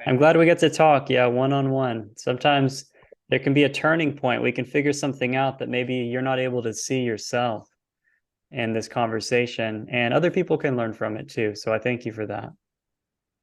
I'm glad we get to talk. Yeah, one-on-one. Sometimes there can be a turning point. We can figure something out that maybe you're not able to see yourself in this conversation, and other people can learn from it too. So I thank you for that.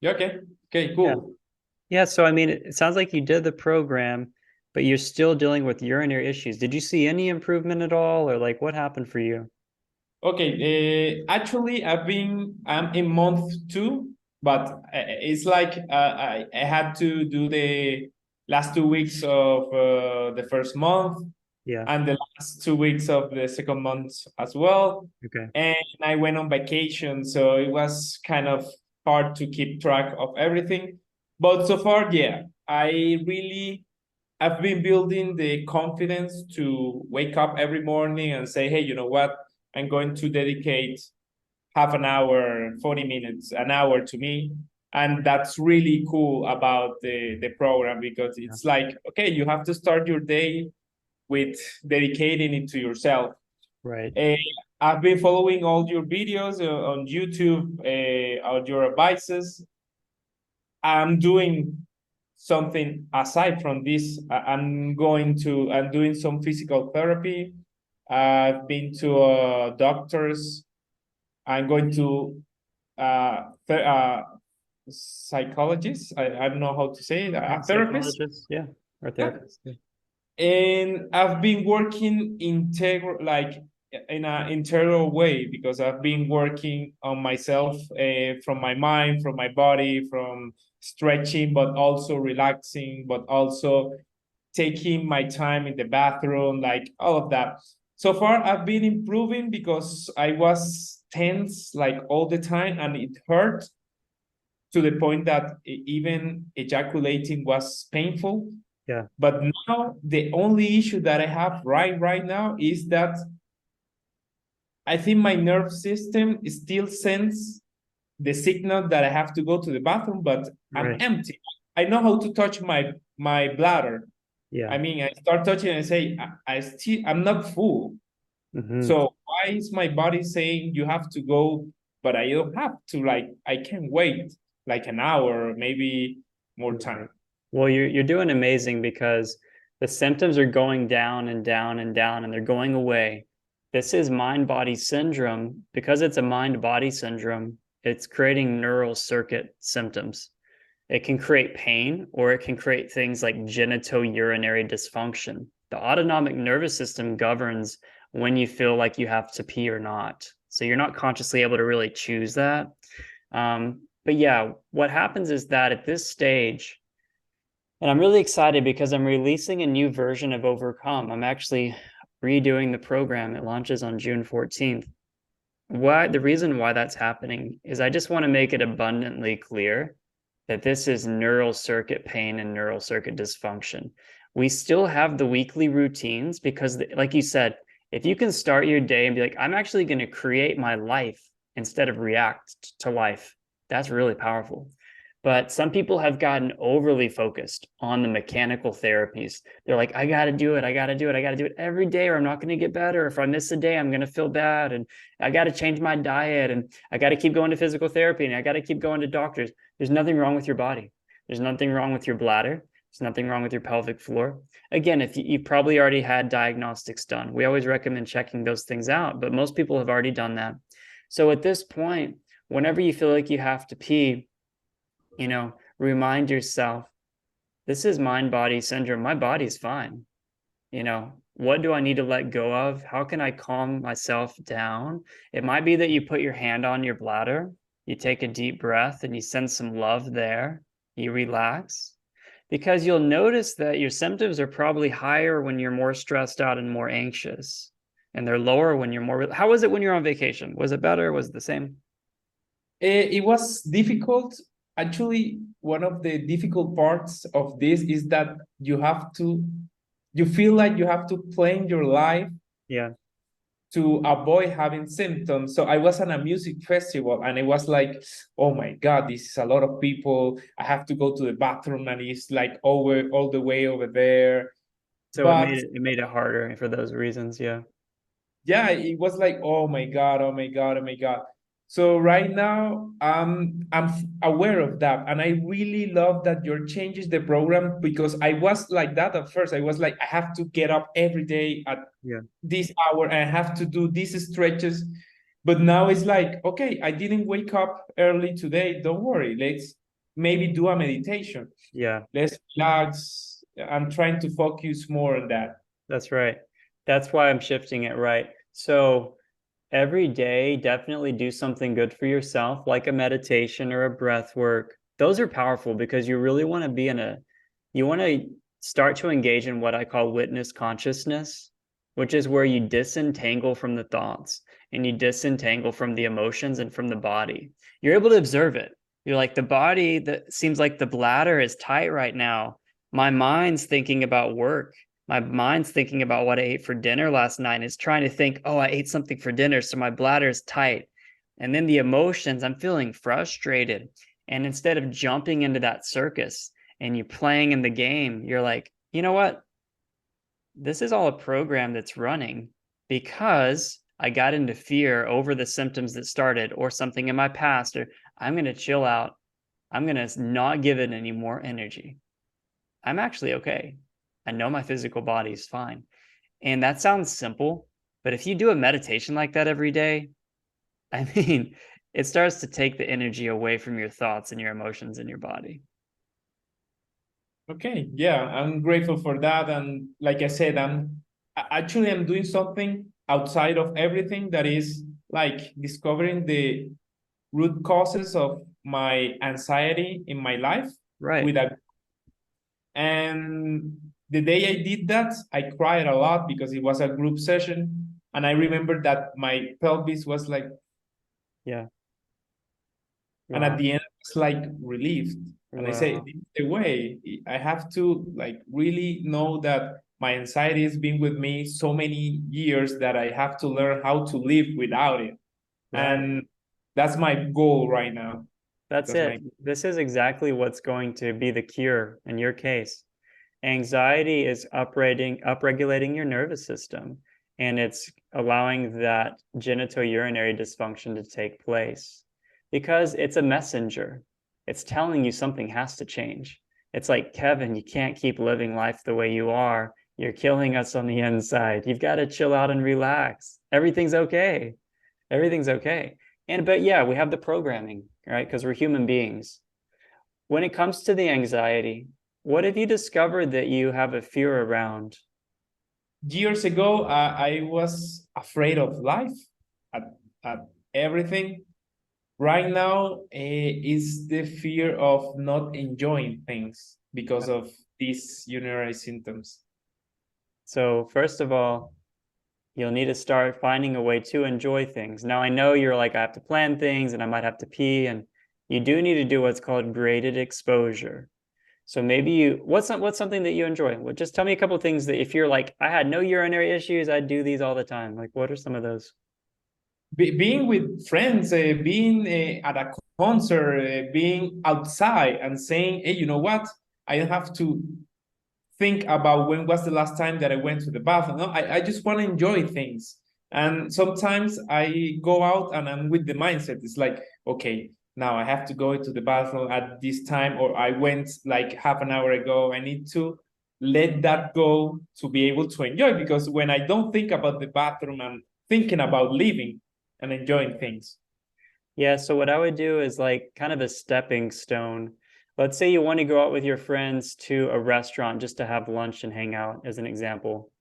Yeah, okay. Okay, Yeah. cool. Yeah, so I mean, it sounds like you did the program, but you're still dealing with urinary issues. Did you see any improvement at all, or like what happened for you? Okay, actually, I'm in month two, but it's like I had to do the last 2 weeks of the first month Yeah. and the last 2 weeks of the second month as well. Okay. And I went on vacation, so it was kind of hard to keep track of everything. But so far, yeah, I've been building the confidence to wake up every morning and say, hey, you know what? I'm going to dedicate half an hour, 40 minutes, an hour to me. And that's really cool about the program because Yeah. it's like, okay, you have to start your day with dedicating it to yourself. Right. Uh, I've been following all your videos on YouTube, on your advices. I'm doing something aside from this. I'm doing some physical therapy. I've been to doctors. I'm going to psychologists. I don't know how to say it, Okay. a therapist. Psychologist, yeah, or Yeah. therapist. Yeah. And I've been working in an integral way because I've been working on myself from my mind, from my body, from stretching, but also relaxing, but also taking my time in the bathroom, like all of that. So far, I've been improving because I was tense like all the time and it hurt to the point that even ejaculating was painful. Yeah. But now the only issue that I have right now is that I think my nerve system still sends the signal that I have to go to the bathroom, but I'm Right. empty. I know how to touch my bladder. Yeah. I mean, I start touching and say, I'm not full. Hmm. So why is my body saying you have to go, but I don't have to? Like, I can wait like an hour, maybe more Right. time. Well, you're doing amazing because the symptoms are going down and down and down and they're going away. This is mind-body syndrome. Because it's a mind-body syndrome, it's creating neural circuit symptoms. It can create pain or it can create things like genitourinary dysfunction. The autonomic nervous system governs when you feel like you have to pee or not. So you're not consciously able to really choose that. But yeah, what happens is that at this stage, and I'm really excited because I'm releasing a new version of Overcome. I'm actually redoing the program. It launches on June 14th. Why the reason why that's happening is I just want to make it abundantly clear that this is neural circuit pain and neural circuit dysfunction. We still have the weekly routines because, like you said, if you can start your day and be like, I'm actually going to create my life instead of react to life, that's really powerful. But some people have gotten overly focused on the mechanical therapies. They're like, I got to do it. I got to do it. I got to do it every day, or I'm not going to get better. If I miss a day, I'm going to feel bad. And I got to change my diet. And I got to keep going to physical therapy. And I got to keep going to doctors. There's nothing wrong with your body. There's nothing wrong with your bladder. There's nothing wrong with your pelvic floor. Again, if you probably already had diagnostics done, we always recommend checking those things out, but most people have already done that. So at this point, whenever you feel like you have to pee, remind yourself, this is mind body syndrome. My body's fine. What do I need to let go of? How can I calm myself down? It might be that you put your hand on your bladder, you take a deep breath, and you send some love there. You relax because you'll notice that your symptoms are probably higher when you're more stressed out and more anxious, and they're lower when you're more. How was it when you're on vacation? Was it better? Was it the same? It was difficult. Actually, one of the difficult parts of this is that you feel like you have to plan your life Yeah. to avoid having symptoms. So I was at a music festival and it was like, oh my God, this is a lot of people. I have to go to the bathroom and it's like all the way over there. So it made But it harder for those reasons. Yeah. yeah, it was like, oh my God, oh my God, oh my God. So right now, I'm aware of that, and I really love that you're changing the program, because I was like that at first. I was like, I have to get up every day at Yeah. this hour, and I have to do these stretches. But now it's like, okay, I didn't wake up early today. Don't worry. Let's maybe do a meditation. Yeah. Let's relax. I'm trying to focus more on that. That's right. That's why I'm shifting it, right? So every day, definitely do something good for yourself, like a meditation or a breath work. Those are powerful because you really want to be you want to start to engage in what I call witness consciousness, which is where you disentangle from the thoughts and you disentangle from the emotions and from the body. You're able to observe it. You're like, the body that seems like the bladder is tight right now. My mind's thinking about work. My mind's thinking about what I ate for dinner last night. It's trying to think, oh, I ate something for dinner, so my bladder's tight. And then the emotions, I'm feeling frustrated. And instead of jumping into that circus and you playing in the game, you're like, you know what? This is all a program that's running because I got into fear over the symptoms that started or something in my past, or I'm going to chill out. I'm going to not give it any more energy. I'm actually okay. I know my physical body is fine. And that sounds simple, but if you do a meditation like that every day, I mean, it starts to take the energy away from your thoughts and your emotions in your body. Okay, yeah, I'm grateful for that. And like I said, I'm doing something outside of everything, that is like discovering the root causes of my anxiety in my life Right. with a and the day I did that, I cried a lot because it was a group session. And I remember that my pelvis was like, Yeah. and at Wow. the end, it's like relieved. And I say, Wow. this is the way. I have to like really know that my anxiety has been with me so many years that I have to learn how to live without it. Right. And that's my goal right now. That's That's it. my This is exactly what's going to be the cure in your case. Anxiety is upregulating your nervous system, and it's allowing that genitourinary dysfunction to take place because it's a messenger. It's telling you something has to change. It's like, Kevin, you can't keep living life the way you are. You're killing us on the inside. You've got to chill out and relax. Everything's okay. Everything's okay. But yeah, we have the programming, right? Because we're human beings. When it comes to the anxiety, what have you discovered that you have a fear around? years ago, I was afraid of life, at everything. Right now, is the fear of not enjoying things because of these urinary symptoms. So, first of all, you'll need to start finding a way to enjoy things. Now, I know you're like, I have to plan things and I might have to pee, and you do need to do what's called graded exposure. So maybe what's something that you enjoy? Well, just tell me a couple of things that if you're like, I had no urinary issues, I'd do these all the time. Like, what are some of those? Being with friends, being at a concert, being outside and saying, hey, you know what? I don't have to think about when was the last time that I went to the bathroom. No, I just want to enjoy things. And sometimes I go out and I'm with the mindset. It's like, okay, now I have to go to the bathroom at this time, or I went like half an hour ago. I need to let that go to be able to enjoy, because when I don't think about the bathroom, I'm thinking about leaving and enjoying things. Yeah, so what I would do is like kind of a stepping stone. Let's say you want to go out with your friends to a restaurant just to have lunch and hang out, as an example.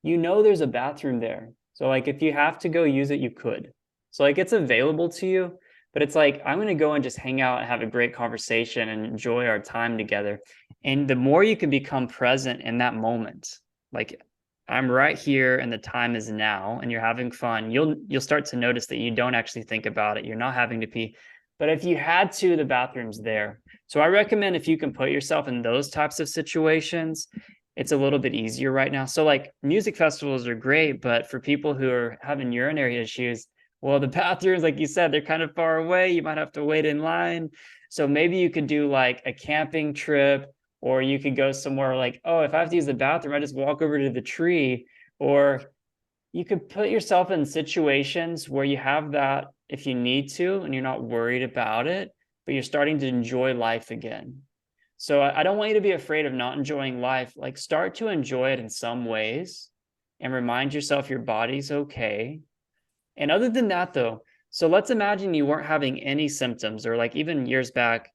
You know there's a bathroom there. So like if you have to go use it, you could. So like it's available to you, but it's like I'm going to go and just hang out and have a great conversation and enjoy our time together. And the more you can become present in that moment, like I'm right here and the time is now and you're having fun, you'll start to notice that you don't actually think about it. You're not having to pee. But if you had to, the bathroom's there. So I recommend if you can put yourself in those types of situations, it's a little bit easier right now. So like music festivals are great, but for people who are having urinary issues, well, the bathrooms, like you said, they're kind of far away. You might have to wait in line. So maybe you could do like a camping trip, or you could go somewhere like, oh, if I have to use the bathroom, I just walk over to the tree. Or you could put yourself in situations where you have that if you need to and you're not worried about it, but you're starting to enjoy life again. So I don't want you to be afraid of not enjoying life. Like, start to enjoy it in some ways and remind yourself your body's okay. And other than that, though, so let's imagine you weren't having any symptoms, or like even years back,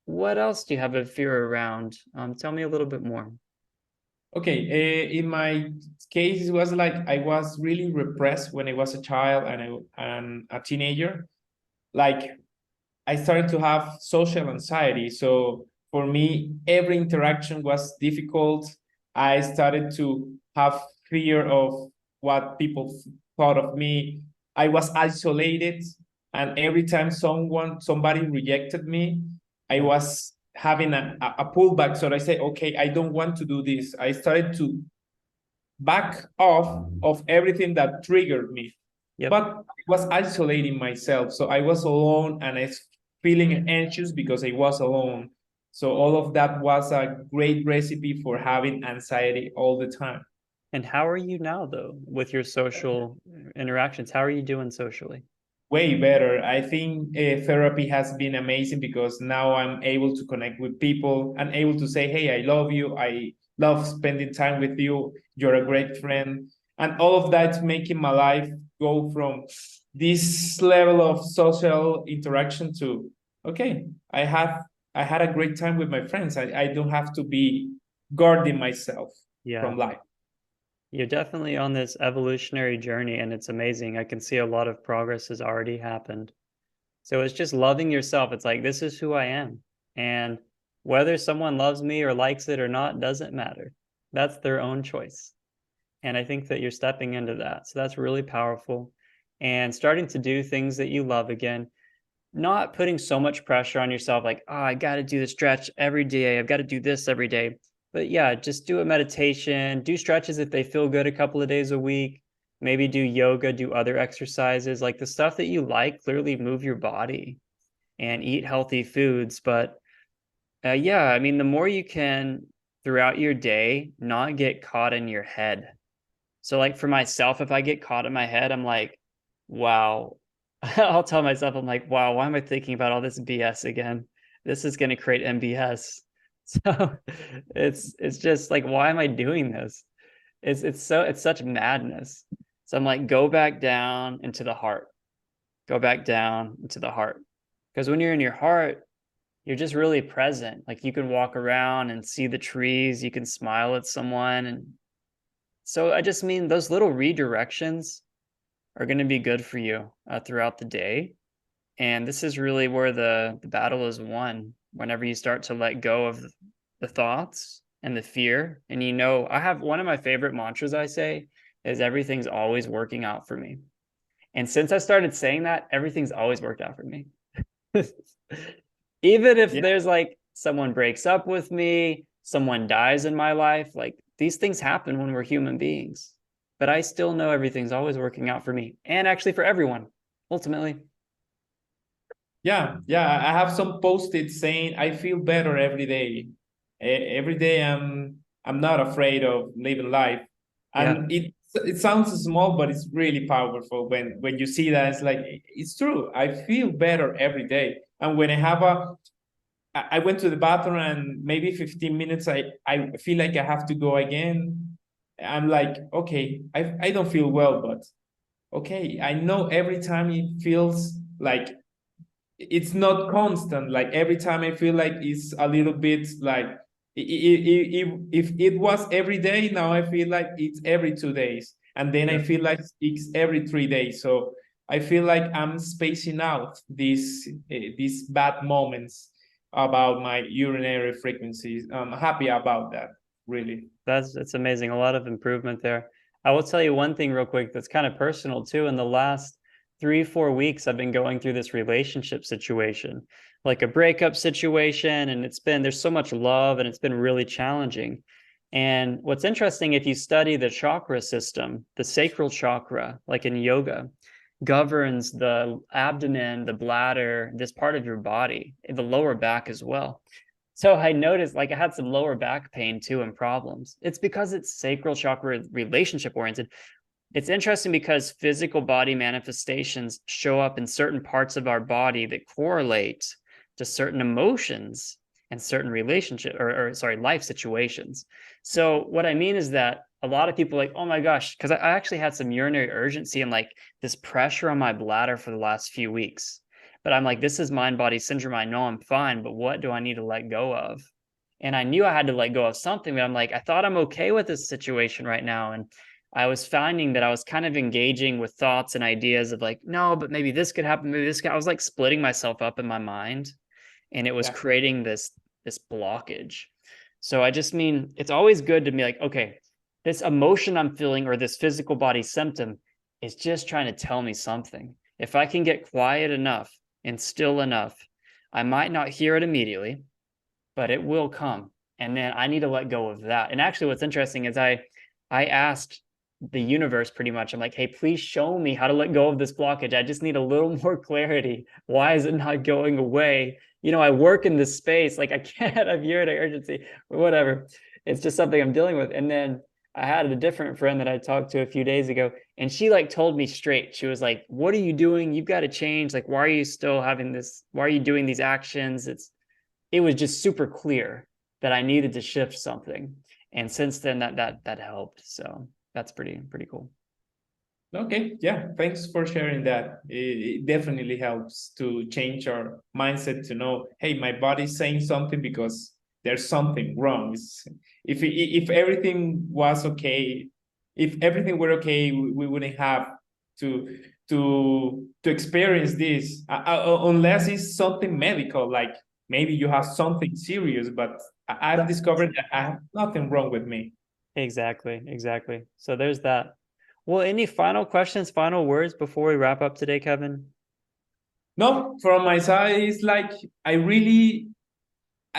what else do you have a fear around? Tell me a little bit more. Okay, in my case, it was like I was really repressed when I was a child and a teenager. Like I started to have social anxiety. So for me, every interaction was difficult. I started to have fear of what people thought of me. I was isolated, and every time somebody rejected me, I Yeah. was having a pullback. So I say, okay, I don't want to do this. I started to back off of everything that triggered me. Yep. But I was isolating myself. So I was alone and I was feeling anxious because I was alone. So all of that was a great recipe for having anxiety all the time. And how are you now, though, with your social interactions? How are you doing socially? Way better. I think therapy has been amazing because now I'm able to connect with people and able to say, hey, I love you. I love spending time with you. You're a great friend. And all of that's making my life go from this level of social interaction to, okay, I had a great time with my friends. I don't have to be guarding myself Yeah. from life. You're definitely on this evolutionary journey, and it's amazing. I can see a lot of progress has already happened. So it's just loving yourself. It's like, this is who I am. And whether someone loves me or likes it or not doesn't matter. That's their own choice. And I think that you're stepping into that. So that's really powerful. And starting to do things that you love again, not putting so much pressure on yourself, like, oh, I got to do the stretch every day. I've got to do this every day. But yeah, just do a meditation, do stretches if they feel good a couple of days a week. Maybe do yoga, do other exercises, like the stuff that you like, clearly move your body and eat healthy foods. But yeah, I mean, the more you can throughout your day, not get caught in your head. So, like for myself, if I get caught in my head, I'm like, wow. I'll tell myself, I'm like, wow, why am I thinking about all this BS again? This is going to create MBS. So it's just like, why am I doing this? It's such madness. So I'm like, go back down into the heart. Go back down into the heart. Because when you're in your heart, you're just really present. Like you can walk around and see the trees, you can smile at someone. And so I just mean those little redirections are going to be good for you throughout the day. And this is really where the battle is won whenever you start to let go of the thoughts and the fear. And you know, I have one of my favorite mantras I say is everything's always working out for me. And since I started saying that, everything's always worked out for me. Even if Yeah. there's like someone breaks up with me, someone dies in my life, like these things happen when we're human beings. But I still know everything's always working out for me and actually for everyone, ultimately. Yeah, I have some post-its saying I feel better every day. Every day I'm not afraid of living life. Yeah. And it sounds small, but it's really powerful when you see that. It's like it's true. I feel better every day. And when I went to the bathroom and maybe 15 minutes I feel like I have to go again. I'm like, okay, I don't feel well, but okay, I know every time it feels like it's not constant. Like every time I feel like it's a little bit like if it was every day, now I feel like it's every 2 days, and then I Yeah. feel like it's every 3 days. So I feel like I'm spacing out these bad moments about my urinary frequencies. I'm happy about that, really. That's amazing. A lot of improvement there. I will tell you one thing real quick that's kind of personal too. In the last 3, 4 weeks, I've been going through this relationship situation, like a breakup situation, and there's so much love and it's been really challenging. And what's interesting, if you study the chakra system, the sacral chakra, like in yoga, governs the abdomen, the bladder, this part of your body, the lower back as well. So I noticed like I had some lower back pain too and problems. It's because it's sacral chakra relationship oriented. It's interesting because physical body manifestations show up in certain parts of our body that correlate to certain emotions and certain relationship or sorry, life situations. So what I mean is that a lot of people are like, oh my gosh, because I actually had some urinary urgency and like this pressure on my bladder for the last few weeks. But I'm like, this is mind body syndrome. I know I'm fine, but what do I need to let go of? And I knew I had to let go of something, but I'm like, I thought I'm okay with this situation right now. And I was finding that I was kind of engaging with thoughts and ideas of like, no, but maybe this could happen. Maybe this could. I was like splitting myself up in my mind, and it was Yeah. creating this blockage. So I just mean it's always good to be like, okay, this emotion I'm feeling or this physical body symptom is just trying to tell me something. If I can get quiet enough and still enough, I might not hear it immediately, but it will come. And then I need to let go of that. And actually, what's interesting is I asked the universe pretty much. I'm like, hey, please show me how to let go of this blockage. I just need a little more clarity. Why is it not going away? You know, I work in this space. Like I can't have urinary urgency or whatever. It's just something I'm dealing with. And then I had a different friend that I talked to a few days ago, and she like told me straight. She was like, what are you doing? You've got to change. Like, why are you still having this? Why are you doing these actions? It was just super clear that I needed to shift something. And since then that helped. So that's pretty cool. Okay, yeah, thanks for sharing that. It definitely helps to change our mindset to know, hey, my body's saying something because there's something wrong. If everything was okay, if everything were okay, we wouldn't have to to experience this unless it's something medical, like maybe you have something serious. But I've discovered that I have nothing wrong with me. Exactly. So there's that. Well, any final questions, final words before we wrap up today, Kevin? No, from my side, it's like I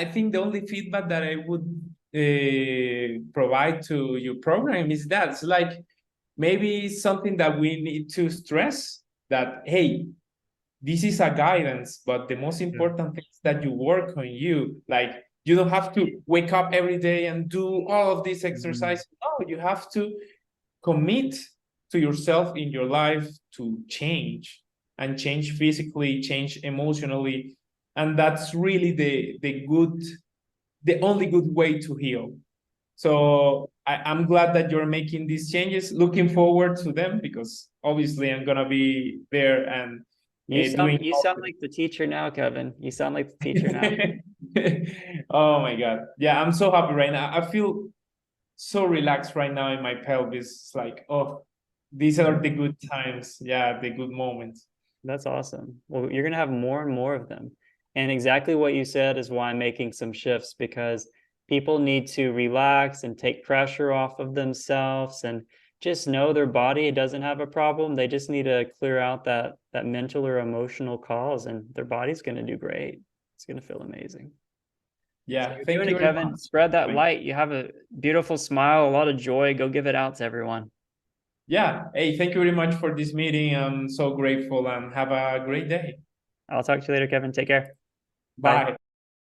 think the only feedback that I would provide to your program is that it's like maybe something that we need to stress that, hey, this is a guidance, but the most important thing is that you work on you. Like you don't have to wake up every day and do all of these Mhm. exercises. No, you have to commit to yourself in your life to change and change physically, change emotionally. And that's really the only good way to heal. So I'm glad that you're making these changes. Looking forward to them because obviously I'm gonna be there and doing. You sound like the teacher now, Kevin. You sound like the teacher now. Oh my God. Yeah, I'm so happy right now. I feel so relaxed right now in my pelvis. It's like, oh, these are the good times. Yeah, the good moments. That's awesome. Well, you're going to have more and more of them. And exactly what you said is why I'm making some shifts, because people need to relax and take pressure off of themselves and just know their body doesn't have a problem. They just need to clear out that mental or emotional cause, and their body's going to do great. It's going to feel amazing. So Yeah, you're thank doing you it, very Kevin. much. Spread that light. You have a beautiful smile, a lot of joy. Go give it out to everyone. Yeah. Hey, thank you very much for this meeting. I'm so grateful and have a great day. I'll talk to you later, Kevin. Take care. Bye. Bye.